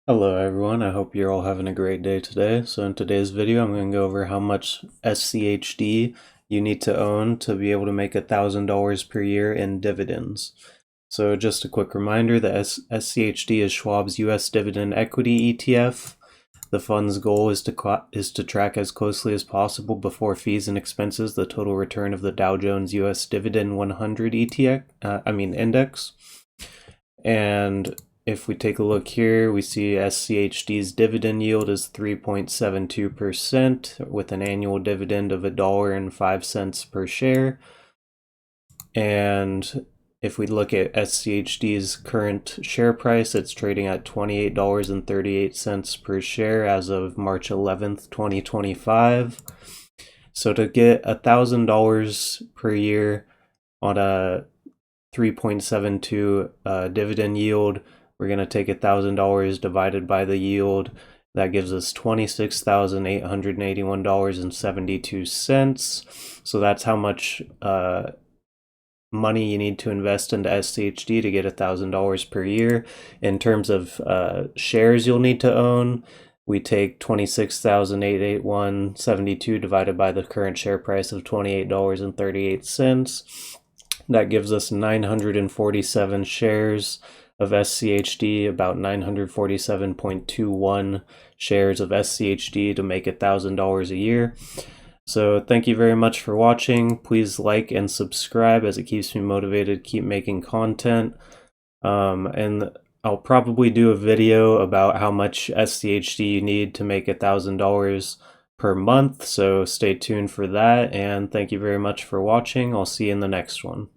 Hello everyone, I hope you're all having a great day today. So in today's video, I'm going to go over how much SCHD you need to own to be able to make $1,000 per year in dividends. So just a quick reminder, the SCHD is Schwab's US Dividend Equity ETF. The fund's goal is to track as closely as possible before fees and expenses the total return of the Dow Jones US Dividend 100 index. And if we take a look here, we see SCHD's dividend yield is 3.72% with an annual dividend of $1.05 per share. And if we look at SCHD's current share price, it's trading at $28.38 per share as of March 11th, 2025. So to get $1,000 per year on a 3.72 dividend yield, we're going to take $1,000 divided by the yield. That gives us $26,881.72. So that's how much money you need to invest into SCHD to get $1,000 per year. In terms of shares you'll need to own, we take 26,881.72 divided by the current share price of $28.38. That gives us 947 shares of SCHD, about 947.21 shares of SCHD to make $1,000 a year. So thank you very much for watching. Please like and subscribe as it keeps me motivated to keep making content. And I'll probably do a video about how much SCHD you need to make $1,000 per month. So stay tuned for that. And thank you very much for watching. I'll see you in the next one.